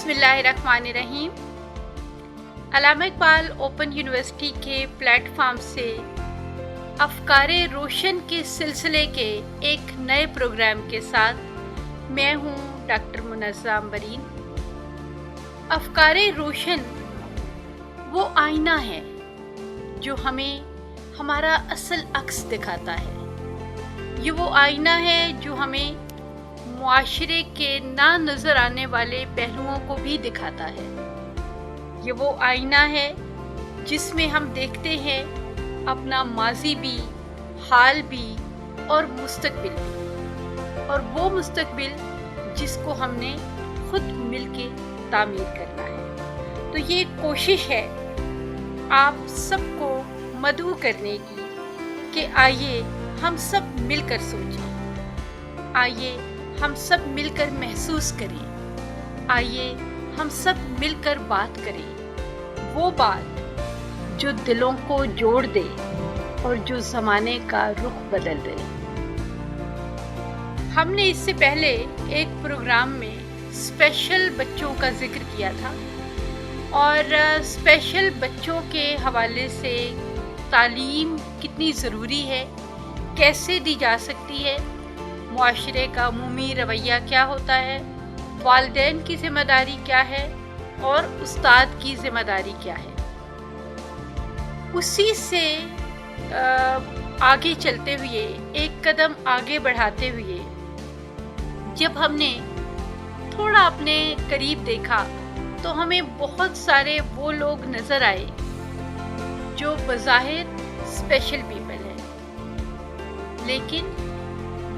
बिस्मिल्लाहिर्रहमानिर्रहीम। अल्लामा Iqbal open university के platform से अफ़कारे रोशन के सिलसिले के एक नए प्रोग्राम के साथ मैं हूँ डॉक्टर मुनज़्ज़ा अंबरीन। अफ़कारे रोशन वो आईना है जो हमें हमारा असल अक्स दिखाता है। ये वो आईना है जो हमें मुआशरे के ना नज़र आने वाले पहलुओं को भी दिखाता है। ये वो आईना है जिसमें हम देखते हैं अपना माजी भी, हाल भी और मुस्तकबिल भी, और वो मुस्तकबिल जिसको हमने खुद मिलके तामीर करना है। तो ये कोशिश है आप सबको मदऊ करने की कि आइए हम सब मिलकर सोचें, आइए हम सब मिलकर महसूस करें, आइए हम सब मिलकर बात करें। वो बात जो दिलों को जोड़ दे और जो ज़माने का रुख बदल दे। हमने इससे पहले एक प्रोग्राम में स्पेशल बच्चों का जिक्र किया था और स्पेशल बच्चों के हवाले से तालीम कितनी ज़रूरी है, कैसे दी जा सकती है, मुआशरे का अमूमी रवैया क्या होता है, वालिदैन की ज़िम्मेदारी क्या है और उस्ताद की ज़िम्मेदारी क्या है। उसी से आगे चलते हुए, एक कदम आगे बढ़ाते हुए, जब हमने थोड़ा अपने करीब देखा तो हमें बहुत सारे वो लोग नज़र आए जो बज़ाहिर स्पेशल पीपल हैं, लेकिन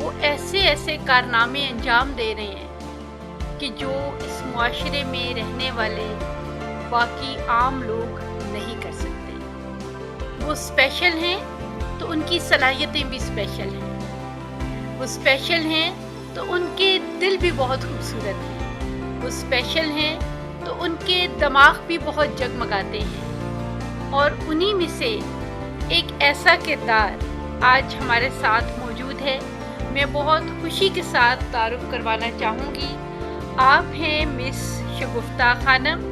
वो ऐसे ऐसे कारनामे अंजाम दे रहे हैं कि जो इस मुआशरे में रहने वाले बाकी आम लोग नहीं कर सकते। वो स्पेशल हैं तो उनकी सलाहियतें भी स्पेशल हैं, वो स्पेशल हैं तो उनके दिल भी बहुत खूबसूरत हैं, वो स्पेशल हैं तो उनके दिमाग भी बहुत जगमगाते हैं। और उन्हीं में से एक ऐसा किरदार आज हमारे साथ मौजूद है। मैं बहुत खुशी के साथ तारुफ करवाना चाहूँगी। आप हैं मिस शगुफ्ता खानम।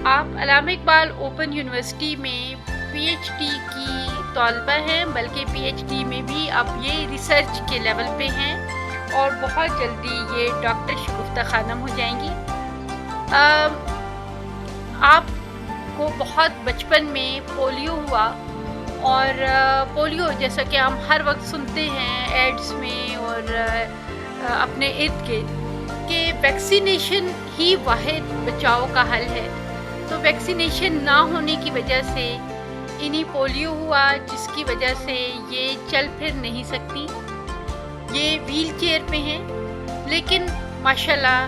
आप अल्लामा इकबाल ओपन यूनिवर्सिटी में पीएचडी की तौलबा हैं, बल्कि पीएचडी में भी अब ये रिसर्च के लेवल पे हैं और बहुत जल्दी ये डॉक्टर शगुफ्ता खानम हो जाएंगी। आपको बहुत बचपन में पोलियो हुआ, और पोलियो जैसा कि हम हर वक्त सुनते हैं एड्स में और अपने इर्द गिर्द कि वैक्सीनेशन ही वाहिद बचाव का हल है। तो वैक्सीनेशन ना होने की वजह से इन्हीं पोलियो हुआ, जिसकी वजह से ये चल फिर नहीं सकती, ये व्हील चेयर पे हैं, लेकिन माशाल्लाह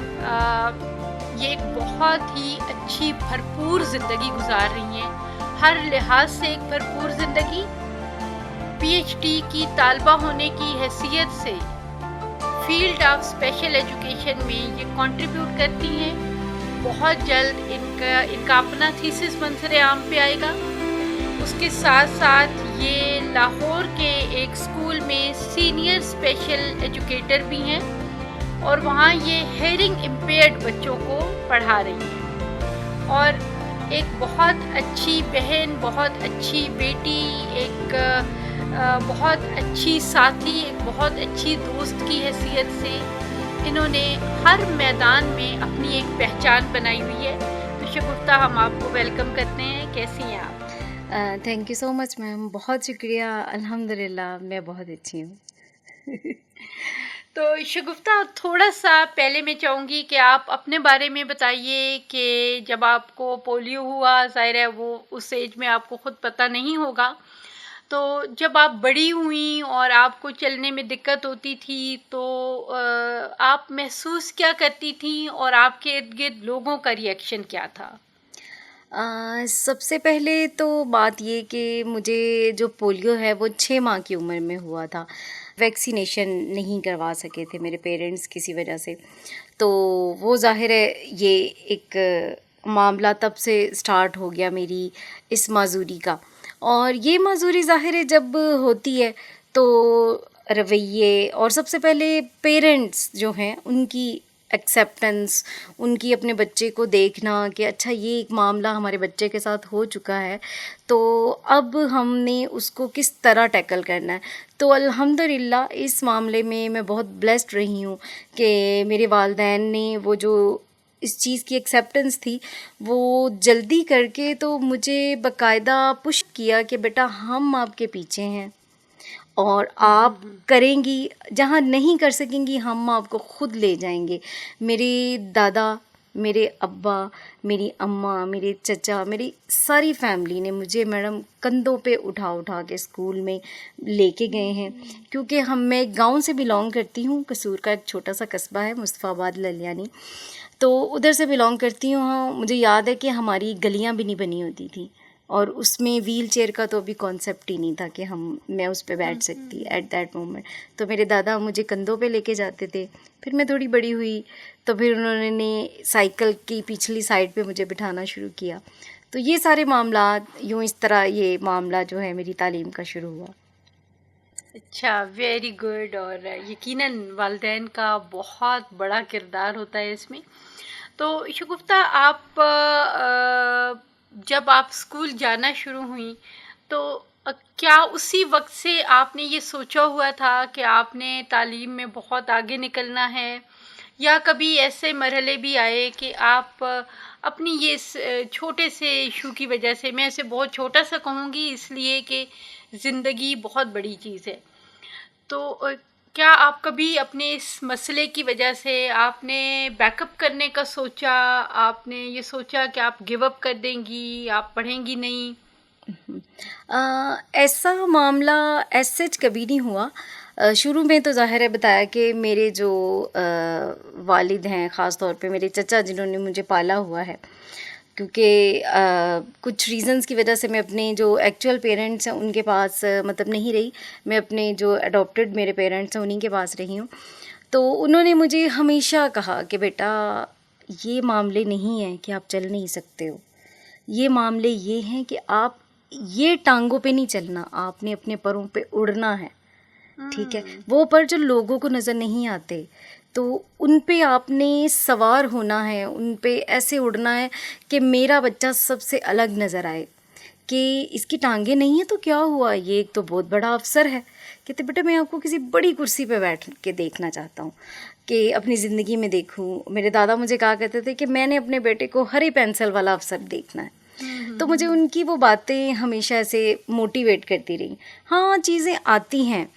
ये एक बहुत ही अच्छी भरपूर ज़िंदगी गुजार रही हैं, हर लिहाज से एक भरपूर ज़िंदगी। पीएचडी की तालबा होने की हैसियत से फील्ड ऑफ स्पेशल एजुकेशन में ये कंट्रीब्यूट करती हैं। बहुत जल्द इनका अपना थीसिस मंसरे आम पे आएगा। उसके साथ साथ ये लाहौर के एक स्कूल में सीनियर स्पेशल एजुकेटर भी हैं और वहाँ ये हेयरिंग इम्पेयर्ड बच्चों को पढ़ा रही हैं। और एक बहुत अच्छी बहन, बहुत अच्छी बेटी, एक बहुत अच्छी साथी, एक बहुत अच्छी दोस्त की हैसियत से इन्होंने हर मैदान में अपनी एक पहचान बनाई हुई है। तो शगुफ्ता, हम आपको वेलकम करते हैं। कैसी हैं आप? Thank you so much ma'am, बहुत शुक्रिया। अल्हम्दुलिल्लाह मैं बहुत अच्छी हूँ। तो शगुफ्ता, थोड़ा सा पहले मैं चाहूँगी कि आप अपने बारे में बताइए कि जब आपको पोलियो हुआ, ज़ाहिर है वो उस एज में आपको ख़ुद पता नहीं होगा, तो जब आप बड़ी हुई और आपको चलने में दिक्कत होती थी तो आप महसूस क्या करती थी और आपके इर्द गिर्द लोगों का रिएक्शन क्या था? सबसे पहले तो बात ये कि मुझे जो पोलियो है वो 6 माह की उम्र में हुआ था। वैक्सीनेशन नहीं करवा सके थे मेरे पेरेंट्स किसी वजह से। तो वो ज़ाहिर है ये एक मामला तब से स्टार्ट हो गया मेरी इस माज़ूरी का। और ये माज़ूरी ज़ाहिर है जब होती है तो रवैये और सबसे पहले पेरेंट्स जो हैं उनकी एक्सेप्टेंस, उनकी अपने बच्चे को देखना कि अच्छा ये एक मामला हमारे बच्चे के साथ हो चुका है, तो अब हमने उसको किस तरह टैकल करना है। तो अल्हम्दुलिल्लाह इस मामले में मैं बहुत ब्लेस्ड रही हूँ कि मेरे वालिदैन ने वो जो इस चीज़ की एक्सेप्टेंस थी वो जल्दी करके तो मुझे बाकायदा पुश किया कि बेटा हम आपके पीछे हैं और आप करेंगी, जहाँ नहीं कर सकेंगी हम आपको खुद ले जाएंगे। मेरे दादा, मेरे अब्बा, मेरी अम्मा, मेरे चचा, मेरी सारी फैमिली ने मुझे मैडम कंधों पे उठा उठा के स्कूल में लेके गए हैं, क्योंकि मैं गांव से बिलोंग करती हूँ। कसूर का एक छोटा सा कस्बा है मुस्तफ़ाबाद ललियानी, तो उधर से बिलोंग करती हूँ। हाँ, मुझे याद है कि हमारी गलियाँ भी नहीं बनी होती थी और उसमें व्हील चेयर का तो अभी कॉन्सेप्ट ही नहीं था कि मैं उस पर बैठ सकती एट दैट मोमेंट। तो मेरे दादा मुझे कंधों पे लेके जाते थे। फिर मैं थोड़ी बड़ी हुई तो फिर उन्होंने साइकिल की पिछली साइड पे मुझे बिठाना शुरू किया। तो ये सारे मामला यूँ इस तरह ये मामला जो है मेरी तालीम का शुरू हुआ। अच्छा, वेरी गुड। और यकीनन वालिदैन का बहुत बड़ा किरदार होता है इसमें। तो शगुफ्ता, आप जब आप स्कूल जाना शुरू हुई तो क्या उसी वक्त से आपने ये सोचा हुआ था कि आपने तालीम में बहुत आगे निकलना है, या कभी ऐसे मरहले भी आए कि आप अपनी ये छोटे से इशू की वजह से, मैं इसे बहुत छोटा सा कहूँगी इसलिए कि ज़िंदगी बहुत बड़ी चीज़ है, तो क्या आप कभी अपने इस मसले की वजह से आपने बैकअप करने का सोचा, आपने ये सोचा कि आप गिव अप कर देंगी, आप पढ़ेंगी नहीं? ऐसा मामला एज़ सच कभी नहीं हुआ। शुरू में तो ज़ाहिर है बताया कि मेरे जो वालिद हैं, ख़ास तौर पे मेरे चचा जिन्होंने मुझे पाला हुआ है, क्योंकि कुछ रीज़न्स की वजह से मैं अपने जो एक्चुअल पेरेंट्स हैं उनके पास मतलब नहीं रही। मैं अपने जो अडॉप्टेड मेरे पेरेंट्स हैं उन्हीं के पास रही हूँ। तो उन्होंने मुझे हमेशा कहा कि बेटा ये मामले नहीं हैं कि आप चल नहीं सकते हो, ये मामले ये हैं कि आप ये टांगों पे नहीं चलना, आपने अपने पैरों पे उड़ना है, ठीक है। वो पर जो लोगों को नज़र नहीं आते तो उन पे आपने सवार होना है, उन पे ऐसे उड़ना है कि मेरा बच्चा सबसे अलग नज़र आए, कि इसकी टांगें नहीं है तो क्या हुआ, ये एक तो बहुत बड़ा अफसर है। कहते बेटा मैं आपको किसी बड़ी कुर्सी पे बैठ के देखना चाहता हूँ, कि अपनी ज़िंदगी में देखूँ। मेरे दादा मुझे कहा करते थे कि मैंने अपने बेटे को हरी पेंसिल वाला अफसर देखना है। तो मुझे उनकी वो बातें हमेशा ऐसे मोटिवेट करती रही। हाँ, चीज़ें आती हैं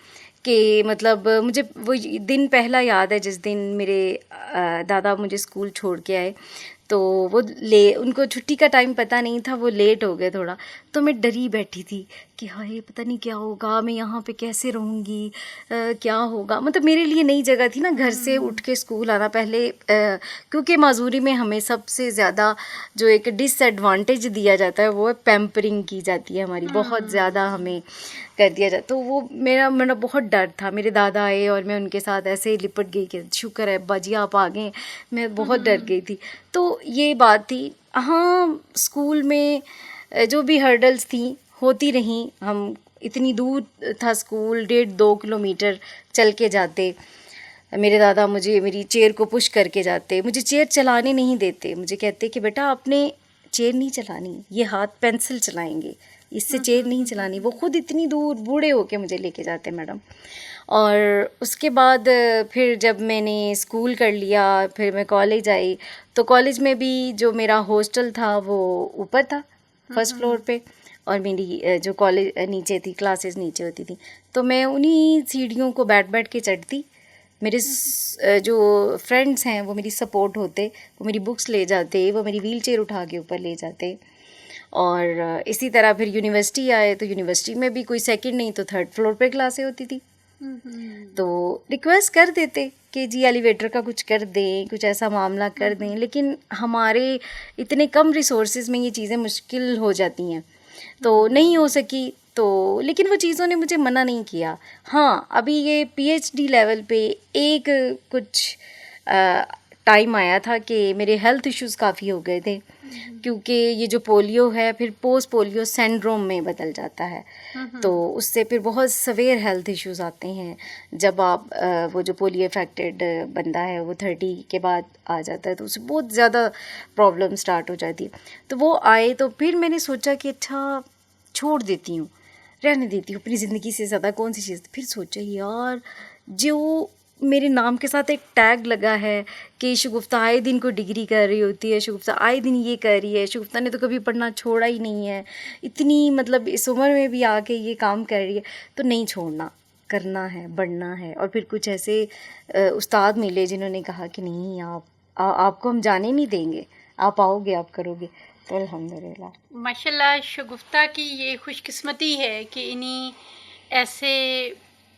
कि मतलब मुझे वो दिन पहला याद है जिस दिन मेरे दादा मुझे स्कूल छोड़ के आए, तो वो उनको छुट्टी का टाइम पता नहीं था, वो लेट हो गए थोड़ा। तो मैं डरी बैठी थी कि हाय पता नहीं क्या होगा, मैं यहाँ पे कैसे रहूँगी, क्या होगा। मतलब मेरे लिए नई जगह थी ना, घर से उठ के स्कूल आना। पहले क्योंकि माजूरी में हमें सबसे ज़्यादा जो एक डिसएडवांटेज दिया जाता है वो है पैम्परिंग की जाती है हमारी, बहुत ज़्यादा हमें कर दिया जाए। तो वो मेरा बहुत डर था। मेरे दादा आए और मैं उनके साथ ऐसे ही लिपट गई कि शुक्र है बाजी आप आ गए, मैं बहुत डर गई थी। तो ये बात थी। हाँ, स्कूल में जो भी हर्डल्स थी होती रहीं। हम इतनी दूर था स्कूल, 1.5-2 किलोमीटर चल के जाते। मेरे दादा मुझे मेरी चेयर को पुश करके जाते, मुझे चेयर चलाने नहीं देते, मुझे कहते कि बेटा आपने चेयर नहीं चलानी, ये हाथ पेंसिल चलाएंगे, इससे चेयर नहीं चलानी। वो खुद इतनी दूर बूढ़े होके मुझे लेके जाते मैडम। और उसके बाद फिर जब मैंने स्कूल कर लिया, फिर मैं कॉलेज आई, तो कॉलेज में भी जो मेरा हॉस्टल था वो ऊपर था फर्स्ट फ्लोर पे, और मेरी जो कॉलेज नीचे थी, क्लासेस नीचे होती थी। तो मैं उन्हीं सीढ़ियों को बैठ बैठ के चढ़ती। मेरे जो फ्रेंड्स हैं वो मेरी सपोर्ट होते, वो मेरी बुक्स ले जाते, वो मेरी व्हील चेयर उठा के ऊपर ले जाते। और इसी तरह फिर यूनिवर्सिटी आए तो यूनिवर्सिटी में भी कोई सेकंड नहीं तो थर्ड फ्लोर पे क्लासें होती थी। तो रिक्वेस्ट कर देते कि जी एलिवेटर का कुछ कर दें, कुछ ऐसा मामला कर दें, लेकिन हमारे इतने कम रिसोर्सेज में ये चीज़ें मुश्किल हो जाती हैं, तो नहीं हो सकी। तो लेकिन वो चीज़ों ने मुझे मना नहीं किया। हाँ, अभी ये पीएचडी लेवल पे एक कुछ टाइम आया था कि मेरे हेल्थ इश्यूज़ काफ़ी हो गए थे, क्योंकि ये जो पोलियो है फिर पोस्ट पोलियो सिंड्रोम में बदल जाता है, तो उससे फिर बहुत सवेयर हेल्थ इश्यूज आते हैं। जब आप वो जो पोलियो अफेक्टेड बंदा है वो 30 के बाद आ जाता है तो उसे बहुत ज़्यादा प्रॉब्लम स्टार्ट हो जाती है। तो वो आए तो फिर मैंने सोचा कि अच्छा छोड़ देती हूँ, रहने देती हूँ, अपनी ज़िंदगी से ज़्यादा कौन सी चीज़। फिर सोचा यार जो मेरे नाम के साथ एक टैग लगा है कि शगुफ्ता आए दिन कोई डिग्री कर रही होती है, शगुफ्ता आए दिन ये कर रही है, शगुफ्ता ने तो कभी पढ़ना छोड़ा ही नहीं है, इतनी मतलब इस उम्र में भी आके ये काम कर रही है, तो नहीं छोड़ना, करना है, बढ़ना है। और फिर कुछ ऐसे उस्ताद मिले जिन्होंने कहा कि नहीं आपको हम जाने नहीं देंगे, आप आओगे, आप करोगे। तो अल्हम्दुलिल्लाह माशाल्लाह शगुफ्ता की ये खुशकिस्मती है कि इन्हीं ऐसे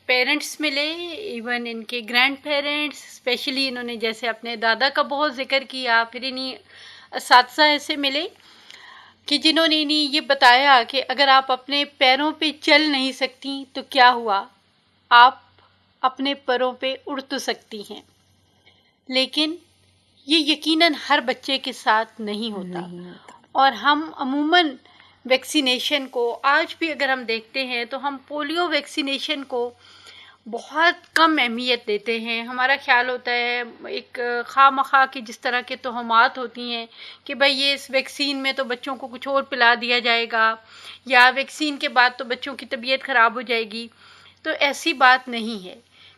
पेरेंट्स मिले, इवन इनके ग्रैंड पेरेंट्स, स्पेशली इन्होंने जैसे अपने दादा का बहुत जिक्र किया, फिर इन्हीं असातिज़ा ऐसे मिले कि जिन्होंने इन्हीं ये बताया कि अगर आप अपने पैरों पे चल नहीं सकती तो क्या हुआ, आप अपने पैरों पे उड़ तो सकती हैं, लेकिन ये यकीनन हर बच्चे के साथ नहीं होता। और हम अमूमन वैक्सीनेशन को आज भी अगर हम देखते हैं तो हम पोलियो वैक्सीनेशन को बहुत कम अहमियत देते हैं। हमारा ख्याल होता है एक खामखा की जिस तरह के तोहमात होती हैं कि भाई ये इस वैक्सीन में तो बच्चों को कुछ और पिला दिया जाएगा या वैक्सीन के बाद तो बच्चों की तबीयत ख़राब हो जाएगी, तो ऐसी बात नहीं है,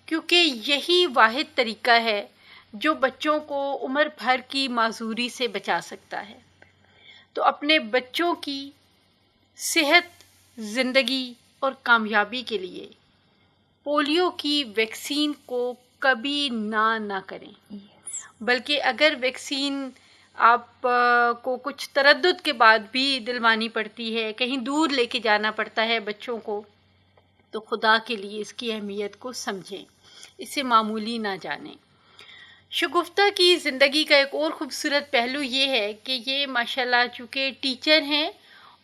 क्योंकि यही वाहिद तरीका है जो बच्चों को उम्र भर की माजूरी से बचा सकता है। तो अपने बच्चों की सेहत, ज़िंदगी और कामयाबी के लिए पोलियो की वैक्सीन को कभी ना करें। बल्कि अगर वैक्सीन आप को कुछ तरद्दुद के बाद भी दिलवानी पड़ती है, कहीं दूर लेके जाना पड़ता है बच्चों को, तो खुदा के लिए इसकी अहमियत को समझें, इसे मामूली ना जानें। शगुफ्ता की ज़िंदगी का एक और ख़ूबसूरत पहलू ये है कि ये माशाल्लाह चूँकि टीचर हैं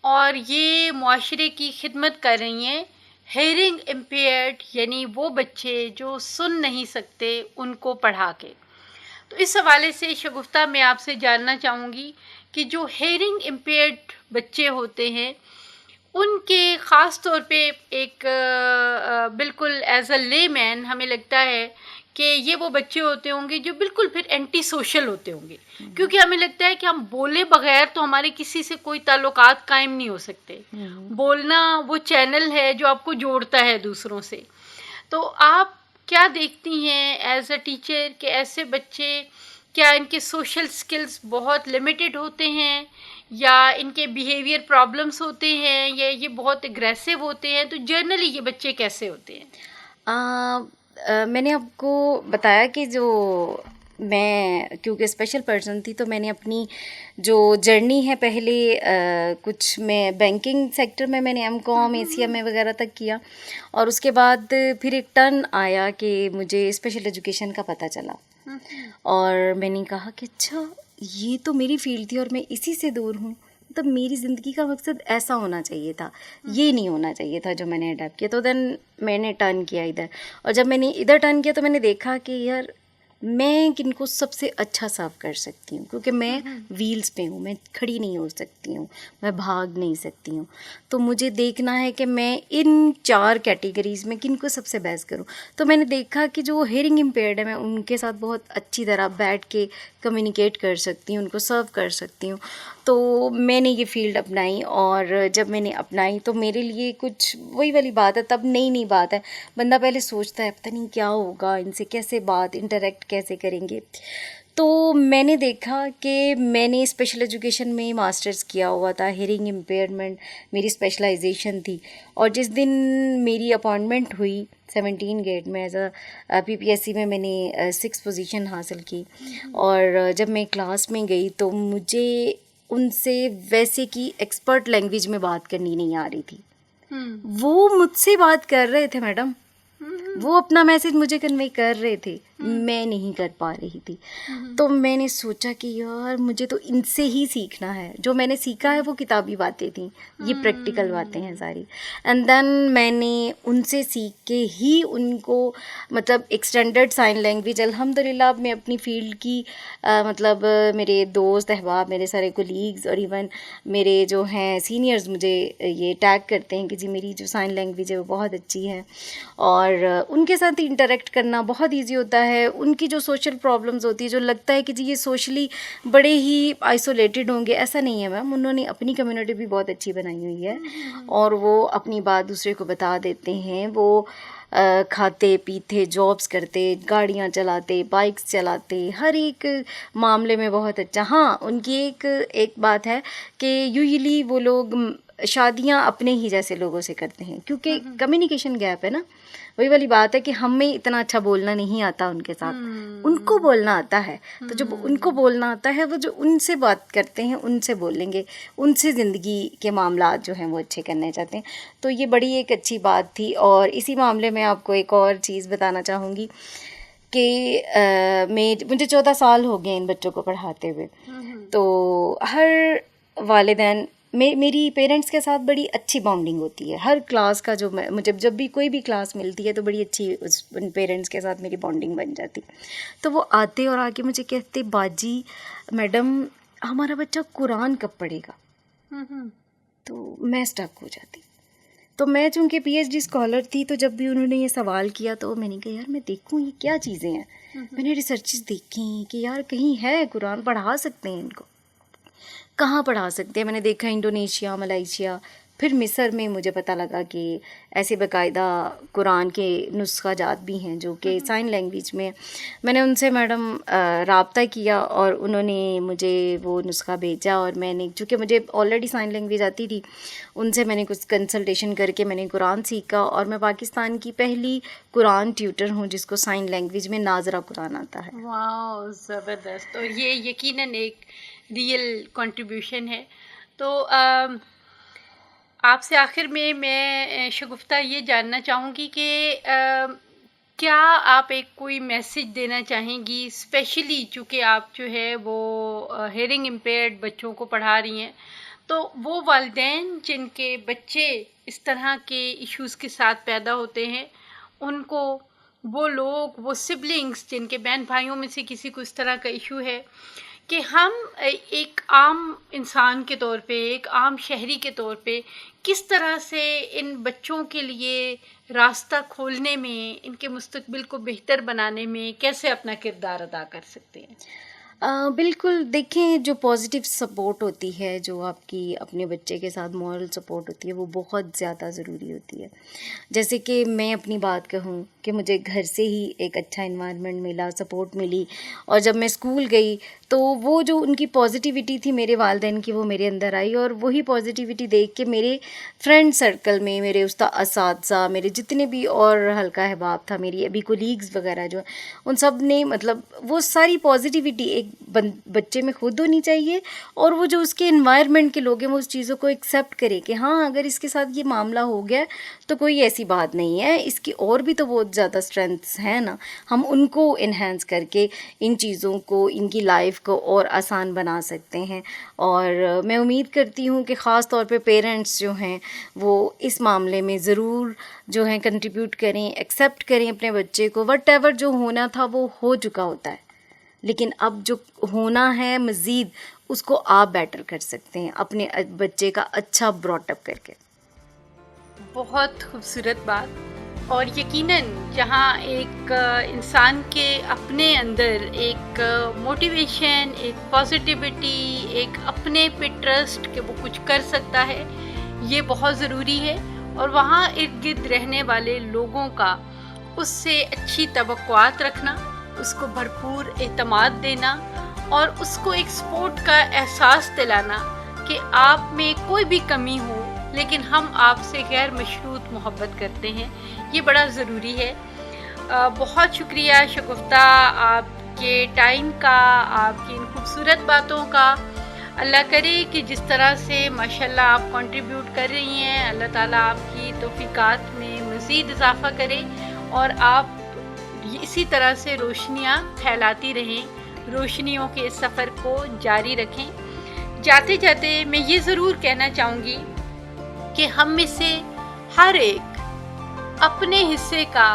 और ये मुआशरे की खिदमत कर रही हैं हेयरिंग इम्पेयर्ड, यानी वो बच्चे जो सुन नहीं सकते उनको पढ़ा के। तो इस हवाले से शगुफ्ता मैं आपसे जानना चाहूँगी कि जो हेयरिंग इम्पेयर्ड बच्चे होते हैं उनके ख़ास तौर पे एक बिल्कुल एज अ लेमैन हमें लगता है कि ये वो बच्चे होते होंगे जो बिल्कुल फिर एंटी सोशल होते होंगे, क्योंकि हमें लगता है कि हम बोले बगैर तो हमारे किसी से कोई ताल्लुकात कायम नहीं हो सकते। बोलना वो चैनल है जो आपको जोड़ता है दूसरों से। तो आप क्या देखती हैं एज अ टीचर कि ऐसे बच्चे क्या इनके सोशल स्किल्स बहुत लिमिटेड होते हैं या इनके बिहेवियर प्रॉब्लम्स होते हैं या ये बहुत एग्रेसिव होते हैं? तो जनरली ये बच्चे कैसे होते हैं? मैंने आपको बताया कि जो मैं क्योंकि स्पेशल पर्सन थी तो मैंने अपनी जो जर्नी है पहले कुछ मैं बैंकिंग सेक्टर में मैंने एमकॉम एसीएमए वगैरह तक किया और उसके बाद फिर एक टर्न आया कि मुझे स्पेशल एजुकेशन का पता चला और मैंने कहा कि अच्छा ये तो मेरी फील्ड थी और मैं इसी से दूर हूँ, तो मेरी ज़िंदगी का मकसद ऐसा होना चाहिए था, ये नहीं होना चाहिए था जो मैंने अडैप्ट किया। तो देन मैंने टर्न किया इधर और जब मैंने इधर टर्न किया तो मैंने देखा कि यार मैं किनको सबसे अच्छा सर्व कर सकती हूँ, क्योंकि मैं व्हील्स पे हूँ, मैं खड़ी नहीं हो सकती हूँ, मैं भाग नहीं सकती हूँ। तो मुझे देखना है कि मैं इन 4 कैटेगरीज़ में किनको सबसे बेस्ट करूँ। तो मैंने देखा कि जो हेयरिंग इम्पेयर्ड है मैं उनके साथ बहुत अच्छी तरह बैठ के कम्युनिकेट कर सकती हूँ, उनको सर्व कर सकती हूँ। तो मैंने ये फ़ील्ड अपनाई और जब मैंने अपनाई तो मेरे लिए कुछ वही वाली बात है, तब नई नई बात है, बंदा पहले सोचता है पता नहीं क्या होगा, इनसे कैसे बात इंटरेक्ट कैसे करेंगे। तो मैंने देखा कि मैंने स्पेशल एजुकेशन में मास्टर्स किया हुआ था, हेयरिंग इम्पेयरमेंट मेरी स्पेशलाइजेशन थी और जिस दिन मेरी अपॉइंटमेंट हुई 17 गेट में एज अ पीपीएससी में मैंने 6 पोजीशन हासिल की और जब मैं क्लास में गई तो मुझे उनसे वैसे की एक्सपर्ट लैंग्वेज में बात करनी नहीं आ रही थी। वो मुझसे बात कर रहे थे मैडम, वो अपना मैसेज मुझे कन्वे कर रहे थे, मैं नहीं कर पा रही थी। तो मैंने सोचा कि यार मुझे तो इनसे ही सीखना है, जो मैंने सीखा है वो किताबी बातें थी, ये प्रैक्टिकल बातें हैं सारी। एंड देन मैंने उनसे सीख के ही उनको मतलब एक स्टैंडर्ड साइन लैंग्वेज अल्हम्दुलिल्लाह मैं अपनी फील्ड की मेरे दोस्त अहबाब, मेरे सारे कोलीग्स और इवन मेरे जो हैं सीनियर्स मुझे ये टैग करते हैं कि जी मेरी जो साइन लैंग्वेज है वो बहुत अच्छी है, और उनके साथ इंटरेक्ट करना बहुत ईजी होता है। उनकी जो सोशल प्रॉब्लम्स होती है, जो लगता है कि जी ये सोशली बड़े ही आइसोलेटेड होंगे, ऐसा नहीं है मैम। उन्होंने अपनी कम्युनिटी भी बहुत अच्छी बनाई हुई है और वो अपनी बात दूसरे को बता देते हैं। वो खाते पीते, जॉब्स करते, गाड़ियाँ चलाते, बाइक्स चलाते, हर एक मामले में बहुत अच्छा। हाँ, उनकी एक बात है कि यूजुअली वो लोग शादियाँ अपने ही जैसे लोगों से करते हैं, क्योंकि कम्युनिकेशन गैप है ना। वही वाली बात है कि हमें इतना अच्छा बोलना नहीं आता उनके साथ, उनको बोलना आता है। तो जब उनको बोलना आता है, वो जो उनसे बात करते हैं उनसे बोलेंगे, उनसे ज़िंदगी के मामलात जो हैं वो अच्छे करने चाहते हैं। तो ये बड़ी एक अच्छी बात थी। और इसी मामले में आपको एक और चीज़ बताना चाहूँगी कि मुझे 14 साल हो गए इन बच्चों को पढ़ाते हुए। तो हर वालिदैन मेरी पेरेंट्स के साथ बड़ी अच्छी बॉन्डिंग होती है। हर क्लास का जो मुझे जब भी कोई भी क्लास मिलती है तो बड़ी अच्छी उन पेरेंट्स के साथ मेरी बॉन्डिंग बन जाती। तो वो आते और आके मुझे कहते, बाजी मैडम हमारा बच्चा कुरान कब पढ़ेगा। तो मैं स्टक हो जाती। तो मैं चूँकि पीएचडी स्कॉलर थी, तो जब भी उन्होंने ये सवाल किया तो मैंने कहा यार मैं देखूँ ये क्या चीज़ें हैं। मैंने रिसर्चेस देखी कि यार कहीं है कुरान, पढ़ा सकते हैं इनको, कहाँ पढ़ा सकते हैं। मैंने देखा इंडोनेशिया, मलेशिया, फिर मिस्र में मुझे पता लगा कि ऐसे बाकायदा कुरान के नुस्खा जात भी हैं जो कि साइन लैंग्वेज में। मैंने उनसे मैडम राब्ता किया और उन्होंने मुझे वो नुस्खा भेजा, और मैंने चूँकि मुझे ऑलरेडी साइन लैंग्वेज आती थी, उनसे मैंने कुछ कंसल्टेशन करके मैंने कुरान सीखा। और मैं पाकिस्तान की पहली कुरान ट्यूटर हूँ जिसको साइन लैंग्वेज में नाजरा कुरान आता है। वाह, ज़बरदस्त। और ये यकीनन एक रियल कंट्रीब्यूशन है। तो आपसे आखिर में मैं शगुफ्ता ये जानना चाहूँगी कि क्या आप एक कोई मैसेज देना चाहेंगी, स्पेशली चूँकि आप जो है वो हेयरिंग इम्पेयर्ड बच्चों को पढ़ा रही हैं, तो वो वालिदैन जिनके बच्चे इस तरह के इश्यूज़ के साथ पैदा होते हैं, उनको वो लोग, वो सिबलिंग्स जिनके बहन भाइयों में से किसी को इस तरह का इशू है, कि हम एक आम इंसान के तौर पे, एक आम शहरी के तौर पे किस तरह से इन बच्चों के लिए रास्ता खोलने में, इनके मुस्तकबिल को बेहतर बनाने में कैसे अपना किरदार अदा कर सकते हैं? बिल्कुल, देखें जो पॉजिटिव सपोर्ट होती है, जो आपकी अपने बच्चे के साथ मॉरल सपोर्ट होती है, वो बहुत ज़्यादा ज़रूरी होती है। जैसे कि मैं अपनी बात कहूँ कि मुझे घर से ही एक अच्छा एनवायरनमेंट मिला, सपोर्ट मिली, और जब मैं स्कूल गई तो वो जो उनकी पॉजिटिविटी थी मेरे वालिदैन की, वो मेरे अंदर आई। और वही पॉजिटिविटी देख के मेरे फ्रेंड सर्कल में मेरे उस्ताद-असातिज़ा, मेरे जितने भी और हल्का अहबाब था, मेरी अभी कोलीग्स वगैरह जो, उन सब ने मतलब वो सारी पॉजिटिविटी एक बच्चे में खुद होनी चाहिए, और वो जो उसके एनवायरनमेंट के लोग हैं वो उस चीज़ों को एक्सेप्ट करें कि हाँ अगर इसके साथ ये मामला हो गया तो कोई ऐसी बात नहीं है, इसकी और भी तो बहुत ज़्यादा स्ट्रेंथ्स हैं ना, हम उनको इन्हेंस करके इन चीज़ों को, इनकी लाइफ को और आसान बना सकते हैं। और मैं उम्मीद करती हूँ कि ख़ास तौर पे पेरेंट्स जो हैं वो इस मामले में ज़रूर जो हैं कंट्रीब्यूट करें, एक्सेप्ट करें अपने बच्चे को। व्हाटएवर जो होना था वो हो चुका होता है, लेकिन अब जो होना है मज़ीद, उसको आप बेटर कर सकते हैं अपने बच्चे का अच्छा ब्रॉटअप करके। बहुत खूबसूरत बात। और यकीनन जहाँ एक इंसान के अपने अंदर एक मोटिवेशन, एक पॉजिटिविटी, एक अपने पे ट्रस्ट कि वो कुछ कर सकता है, ये बहुत ज़रूरी है। और वहाँ इर्द गिर्द रहने वाले लोगों का उससे अच्छी तवक्कुआत रखना, उसको भरपूर एतमाद देना और उसको एक सपोर्ट का एहसास दिलाना कि आप में कोई भी कमी हो लेकिन हम आपसे गैर मशरूत मोहब्बत करते हैं, ये बड़ा ज़रूरी है। बहुत शुक्रिया शगुफ्ता आपके टाइम का, आपकी इन खूबसूरत बातों का। अल्लाह करे कि जिस तरह से माशाल्लाह आप कंट्रीब्यूट कर रही हैं, अल्लाह ताला आपकी तौफीकात में मज़ीद इजाफ़ा करे और आप इसी तरह से रोशनियाँ फैलाती रहें, रोशनियों के सफ़र को जारी रखें। जाते जाते मैं ये ज़रूर कहना चाहूँगी कि हम में से हर एक अपने हिस्से का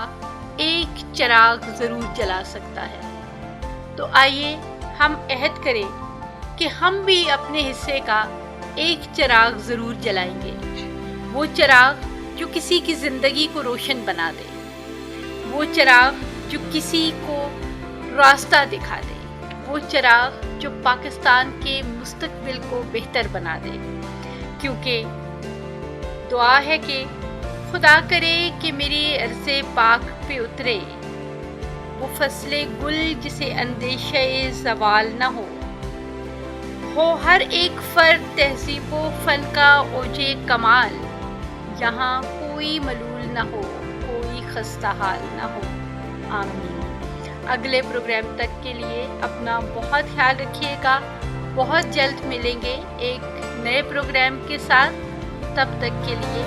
एक चिराग ज़रूर जला सकता है। तो आइए हम अहद करें कि हम भी अपने हिस्से का एक चिराग ज़रूर जलाएंगे। वो चिराग जो किसी की ज़िंदगी को रोशन बना दे, वो चिराग जो किसी को रास्ता दिखा दे, वो चिराग जो पाकिस्तान के मुस्तकबिल को बेहतर बना दे। क्योंकि दुआ है कि खुदा करे कि मेरी अर्ज़े पाक पे उतरे वो फसले गुल जिसे अंदेशे ज़वाल न हो हर एक फ़र्द तहज़ीबो फ़न का ओजे कमाल, यहाँ कोई मलूल न हो, कोई खस्ता हाल न हो। आमीन। अगले प्रोग्राम तक के लिए अपना बहुत ख्याल रखिएगा। बहुत जल्द मिलेंगे एक नए प्रोग्राम के साथ। तब तक के लिए